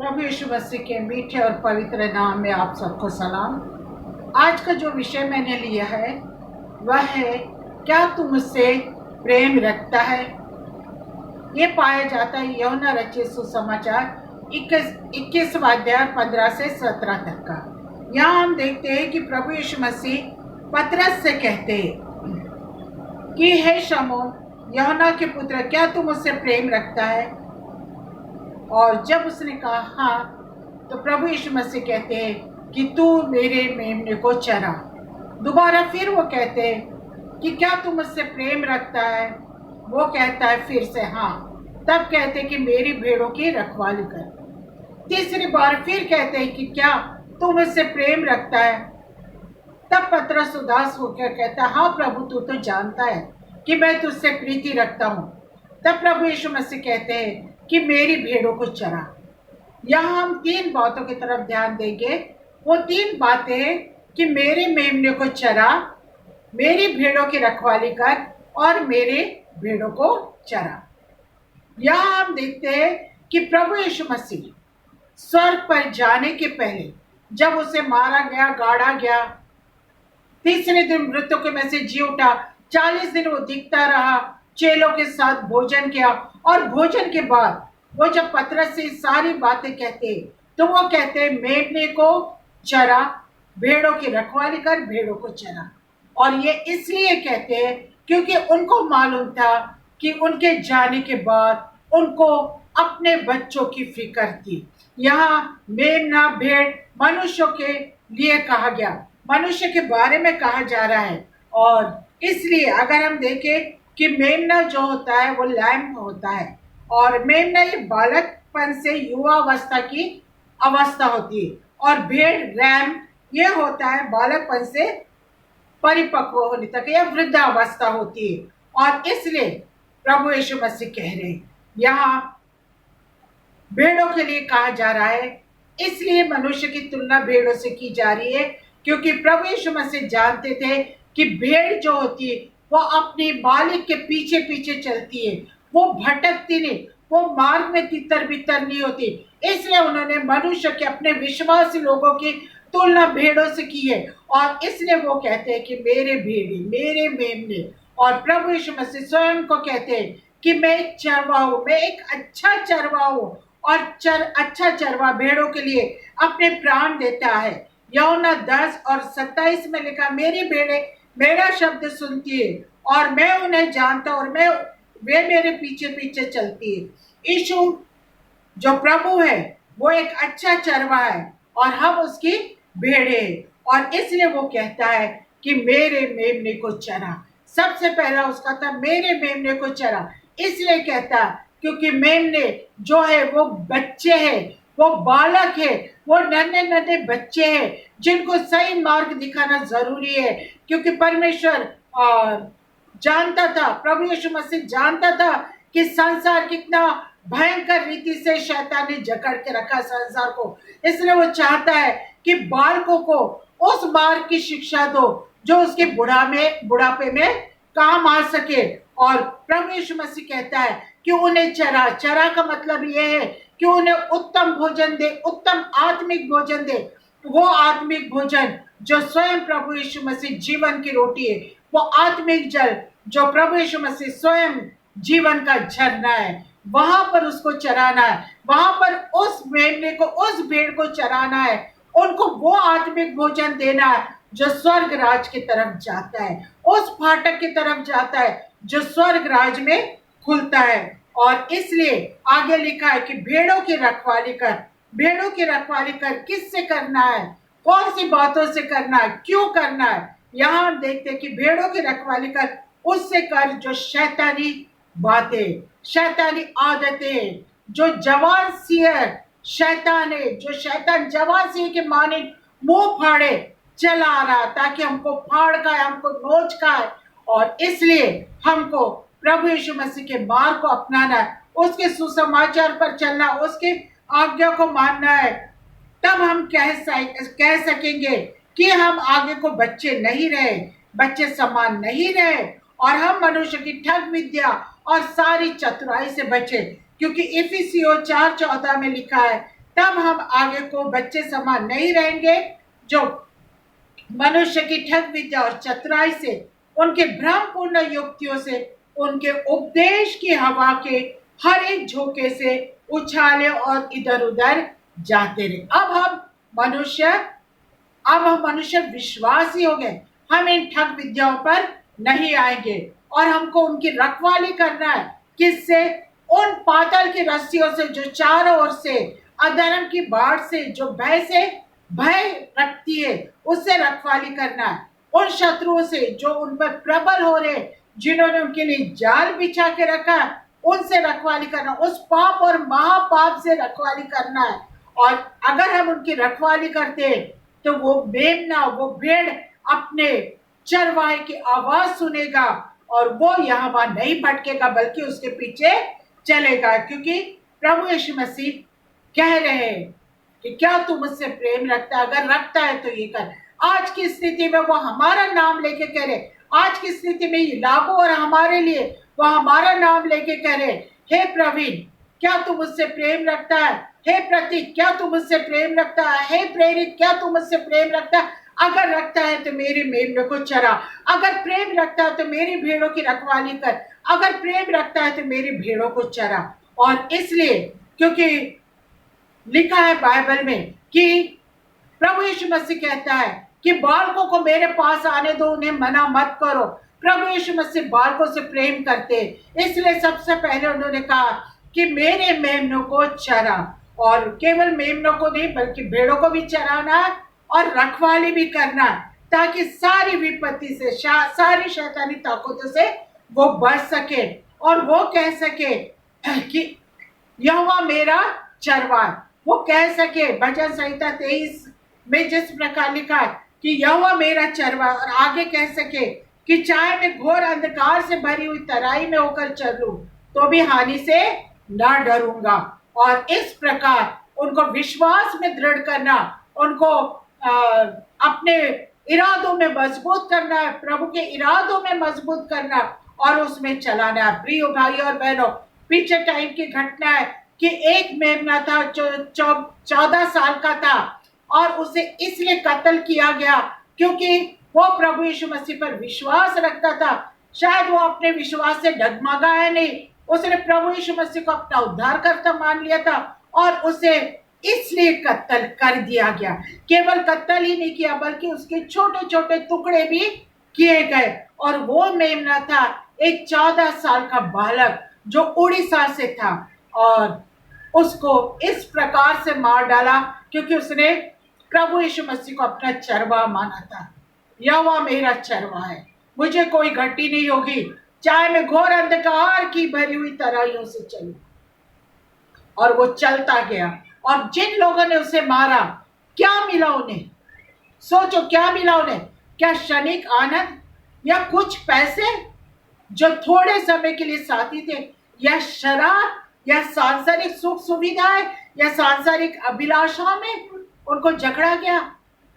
प्रभु यीशु मसीह के मीठे और पवित्र नाम में आप सबको सलाम। आज का जो विषय मैंने लिया है वह है, क्या तू मुझसे प्रेम रखता है। ये पाया जाता है यूहन्ना रचित सुसमाचार 21वां अध्याय 15 से 17 तक का। यहाँ हम देखते हैं कि प्रभु यीशु मसीह पतरस से कहते हैं कि हे शमौन यूहन्ना के पुत्र, क्या तू मुझसे प्रेम रखता है। और जब उसने कहा हाँ, तो प्रभु यीशु मसीह कहते हैं कि तू मेरे मेमने को चरा। दोबारा फिर वो कहते हैं कि क्या तू मुझसे प्रेम रखता है। वो कहता है फिर से हाँ। तब कहते हैं कि मेरी भेड़ों की रखवाली कर। तीसरी बार फिर कहते हैं कि क्या तू मुझसे प्रेम रखता है। तब पतरस उदास होकर कहता है, हाँ प्रभु, तू तो जानता है कि मैं तुझसे प्रीति रखता हूँ। तब प्रभु यीशु मसीह कहते हैं कि मेरी भेड़ों को चरा। यहाँ हम तीन बातों की तरफ ध्यान देंगे। वो तीन बातें हैं कि मेरे मेमने को चरा, मेरी भेड़ों की रखवाली कर और मेरे भेड़ों को चरा। यहाँ हम देखते हैं कि प्रभु यीशु मसीह स्वर्ग पर जाने के पहले जब उसे मारा गया, गाड़ा गया, तीसरे दिन मृत्यु के में से जी उठा, 40 दिन वो दिखता रहा, चेलों के साथ भोजन किया और भोजन के बाद वो जब पतरस से सारी बातें कहते तो वो कहते मेमने को चरा, भेड़ों की रखवाली कर, भेड़ों को चरा। और ये इसलिए कहते हैं क्योंकि उनको मालूम था कि उनके जाने के बाद उनको अपने बच्चों की फिक्र थी। यहाँ मेमना भेड़ मनुष्यों के लिए कहा गया, मनुष्य के बारे में कहा जा रहा है। और इसलिए अगर हम देखें कि मेमना जो होता है वो लैम्ब होता है, और मेमना ये बालकपन से युवा अवस्था की अवस्था होती है, और भेड़ रैम ये होता है बालकपन से परिपक्व होने तक या वृद्धावस्था होती है। और इसलिए प्रभु यीशु मसीह कह रहे हैं यहाँ भेड़ों के लिए कहा जा रहा है। इसलिए मनुष्य की तुलना भेड़ों से की जा रही है, क्योंकि प्रभु यीशु मसीह जानते थे कि भेड़ जो होती है वो अपनी मालिक के पीछे पीछे चलती है, वो भटकती नहीं, वो मार्ग में तितर बितर नहीं होती। इसलिए उन्होंने मनुष्य के अपने विश्वासी लोगों की तुलना भेड़ों से की है। और इसलिए वो कहते हैं कि मेरे भेड़े, मेरे मेमने। और प्रभु यीशु मसीह स्वयं को कहते हैं कि मैं एक चरवा हूँ, मैं एक अच्छा चरवा हूँ, और अच्छा चरवा भेड़ों के लिए अपने प्राण देता है। यूहन्ना 10:27 में लिखा, मेरी भेड़े मेरा शब्द सुनती है और मैं उन्हें जानता और वे मेरे पीछे पीछे चलती है। यीशु जो प्रभु है वो एक अच्छा चरवा है और हम उसकी भेड़े हैं। और इसलिए वो कहता है कि मेरे मेमने को चरा। सबसे पहला उसका था मेरे मेमने को चरा। इसलिए कहता क्योंकि मेमने जो है वो बच्चे हैं, वो बालक है, वो नन्हे नन्हे बच्चे हैं जिनको सही मार्ग दिखाना जरूरी है। क्योंकि परमेश्वर जानता था, प्रभु यीशु मसीह जानता था कि संसार कितना भयंकर रीति से शैतान ने जकड़ के रखा संसार को। इसलिए वो चाहता है कि बालकों को उस मार्ग की शिक्षा दो जो उसके बुढ़ापे में काम आ सके। और प्रभु यीशु मसीह कहता है कि उन्हें चरा का मतलब ये है कि उन्हें उत्तम भोजन दे, उत्तम आत्मिक भोजन दे। वो आत्मिक भोजन जो स्वयं प्रभु यीशु मसीह जीवन की रोटी है, वो आत्मिक जल जो प्रभु यीशु मसीह स्वयं जीवन का झरना है, वहां पर उसको चराना है। वहां पर उस मेमने को, उस भेड़ को चराना है। उनको वो आत्मिक भोजन देना है जो स्वर्ग राज की तरफ जाता है, उस फाटक की तरफ जाता है जो स्वर्ग राज में खुलता है। और इसलिए आगे लिखा है कि भेड़ों की रखवाली कर। भेड़ों की रखवाली कर किससे करना है, कौन सी बातों से करना है, क्यों करना है। यहाँ हम देखते हैं कि भेड़ों की रखवाली कर उससे कर जो शैतानी बातें, शैतानी आदतें, जो जवान सियर शैतान है, जो शैतान जवान सिंह के माने मुंह फाड़े चला आ रहा ताकि हमको फाड़ खाए, हमको नोच खाए। और इसलिए हमको प्रभु यीशु मसीह के मार्ग को अपनाना है, उसके सुसमाचार पर चलना, उसके आज्ञा को मानना है। तब हम कह सकेंगे कि हम आगे को बच्चे नहीं रहे, बच्चे समान नहीं रहे, और हम मनुष्य की ठग विद्या और सारी चतुराई से बचे। क्योंकि इफिसियों 4:14 में लिखा है, तब हम आगे को बच्चे समान नहीं रहेंगे जो मनुष्य की ठग विद्या और चतुराई से, उनके भ्रमपूर्ण युक्तियों से, उनके उपदेश की हवा के हर एक झोंके से उछाले और इधर उधर जाते रहे। अब हम मनुष्य विश्वासी हो गए। हम इन ठग विद्याओं पर नहीं आएंगे और हमको उनकी रखवाली करना है। किससे? उन पाताल की रस्सियों से जो चारों ओर से, अधर्म की बाढ़ से जो भय रखती है, उससे रखवाली करना है। उन शत्रुओं से जो उन पर प्रबल हो रहे, जिन्होंने उनके लिए जाल बिछा के रखा है, उनसे रखवाली करना। उस पाप और महापाप से रखवाली करना है। और अगर हम उनकी रखवाली करते हैं तो वो मेमना, वो भेड़ अपने चरवाहे की आवाज सुनेगा और वो यहाँ वहां नहीं भटकेगा, बल्कि उसके पीछे चलेगा। क्योंकि प्रभु यीशु मसीह कह रहे हैं कि क्या तू मुझसे प्रेम रखता है? अगर रखता है तो ये कर। आज की स्थिति में वो हमारा नाम लेके कह रहे, आज की स्थिति में ये लागू और हमारे लिए वो हमारा नाम लेके कह रहे, हे प्रवीण क्या तू मुझसे प्रेम रखता है? हे प्रतीक क्या तू मुझसे प्रेम रखता है? हे प्रेरित क्या तू मुझसे प्रेम रखता है? अगर रखता है तो मेरे मेमनों को चरा, अगर प्रेम रखता है तो मेरी भेड़ों की रखवाली कर, अगर प्रेम रखता है तो मेरी भेड़ों को चरा। और इसलिए क्योंकि लिखा है बाइबल में कि प्रभु यीशु मसीह कहता है कि बालकों को मेरे पास आने दो, उन्हें मना मत करो। प्रभु यीशु मसीह बालकों से प्रेम करते, इसलिए सबसे पहले उन्होंने कहा कि मेरे मेमनों को चरा। और केवल मेमनों को नहीं बल्कि भेड़ों को भी चराना है और रखवाली भी करना है, ताकि सारी विपत्ति से, सारी शैतानी ताकतों से वो बच सके और वो कह सके कि यहोवा मेरा चरवाहा। वो कह सके भजन संहिता 23 में जिस प्रकार लिखा है कि यहोवा मेरा चरवाहा, और आगे कह सके कि चाहे मैं घोर अंधकार से भरी हुई तराई में होकर चलूं तो भी हानि से न डरूंगा। और इस प्रकार उनको विश्वास में दृढ़ करना, उनको अपने इरादों में मजबूत करना है, प्रभु के इरादों में मजबूत करना और उसमें चलाना है। प्रिय भाई और बहनों, पीछे टाइम की घटना है कि एक मेमना था जो 14 साल का था और उसे इसलिए कत्ल किया गया क्योंकि वो प्रभु यीशु मसीह पर विश्वास रखता था। शायद वो अपने विश्वास से डगमगाया नहीं, उसने प्रभु यीशु मसीह को अपना उद्धारकर्ता मान लिया था और उसे इसलिए कत्ल कर दिया गया। केवल कत्ल ही नहीं किया बल्कि उसके छोटे छोटे टुकड़े भी किए गए। और वो मेमना था एक 14 साल का बालक जो उड़ीसा से था और उसको इस प्रकार से मार डाला क्योंकि उसने प्रभु यीशु मसीह को अपना चरवाहा माना था। यहोवा मेरा चरवाहा है, मुझे कोई घटी नहीं होगी, चाहे मैं घोर अंधकार की भरी हुई तराइयों से चलूं। और वो चलता गया और जिन लोगों ने उसे मारा क्या मिला उन्हें? सोचो क्या मिला उन्हें? क्या क्षणिक आनंद या कुछ पैसे जो थोड़े समय के लिए साथी थे, या शराब या सांसारिक सुख सुविधाएं या सांसारिक अभिलाषा में उनको जकड़ा गया?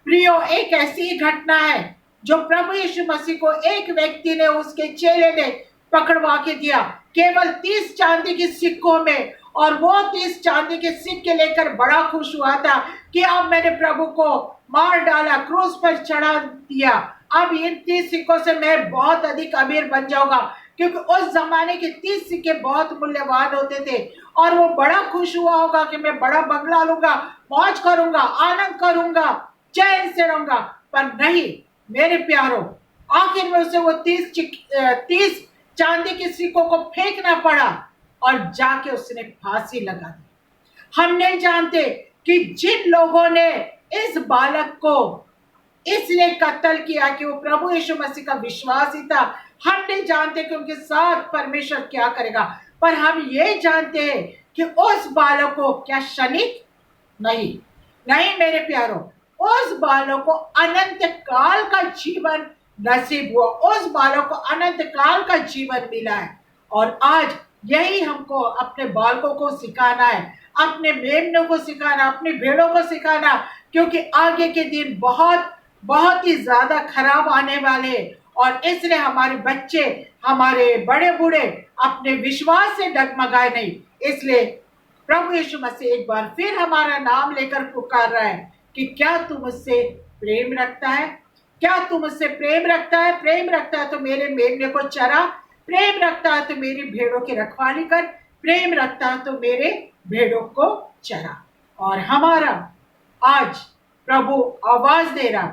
प्रियो, एक ऐसी घटना है जो प्रभु यीशु मसीह को एक व्यक्ति ने, उसके चेले ने पकड़वा के दिया केवल 30 चांदी के सिक्कों में। और वो 30 चांदी के सिक्के लेकर बड़ा खुश हुआ था कि अब मैंने प्रभु को मार डाला, क्रूस पर चढ़ा दिया, अब इन 30 सिक्कों से मैं बहुत अधिक अमीर बन जाऊंगा। क्योंकि उस जमाने के 30 सिक्के बहुत मूल्यवान होते थे और वो बड़ा खुश हुआ होगा कि मैं बड़ा बंगला लूंगा, मौज करूंगा, आनंद करूंगा, चैन से रहूंगा। पर नहीं मेरे प्यारों, आखिर में उसे वो 30 चांदी के सिक्कों को फेंकना पड़ा और जाके उसने फांसी लगा दी। हम नहीं जानते कि जिन लोगों ने इस बालक को इसलिए कत्ल किया कि वो प्रभु यीशु मसीह का विश्वासी था, हम नहीं जानते कि उनके साथ परमेश्वर क्या करेगा। पर हम ये जानते हैं कि उस बालक को क्या क्षणिक नहीं मेरे प्यारों, उस बालक को अनंत काल का जीवन नसीब हुआ, उस बालक को अनंत काल का जीवन मिला है। और आज यही हमको अपने बालकों को सिखाना है, अपने मेमनों को सिखाना, अपनी भेड़ों को सिखाना, क्योंकि आगे के दिन बहुत ही ज्यादा खराब आने वाले। और इसलिए हमारे बच्चे, हमारे बड़े बूढ़े अपने विश्वास से डगमगाए नहीं। इसलिए प्रभु यीशु मसीह एक बार फिर हमारा नाम लेकर पुकार रहा है कि क्या तू मुझसे प्रेम रखता है? क्या तू मुझसे प्रेम रखता है? प्रेम रखता है तो मेरे मेमने को चरा, प्रेम रखता है तो मेरी भेड़ों की रखवाली कर, प्रेम रखता है तो मेरे भेड़ों को चरा। और हमारा आज प्रभु आवाज दे रहा,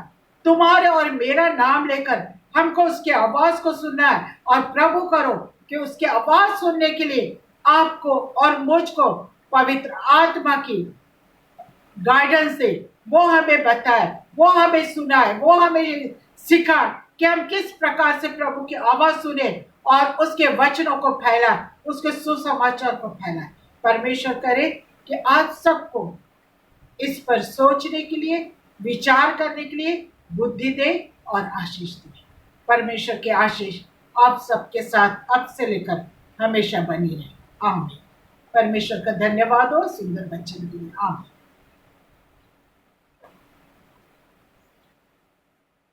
तुम्हारे और मेरा नाम लेकर हमको उसके आवाज को सुनना है। और प्रभु करो कि उसके आवाज सुनने के लिए आपको और मुझको पवित्र आत्मा की गाइडेंस दे, वो हमें बताए, वो हमें सुनाए, वो हमें सिखाए कि हम किस प्रकार से प्रभु की आवाज सुने और उसके वचनों को फैलाए, उसके सुसमाचार को फैलाए। परमेश्वर करे कि आज सबको इस पर सोचने के लिए, विचार करने के लिए बुद्धि दे और आशीष दे। परमेश्वर की आशीष आप सबके साथ अब से लेकर हमेशा बनी रहे। आमीन। परमेश्वर का धन्यवाद हो सुंदर वचन के लिए। आमीन।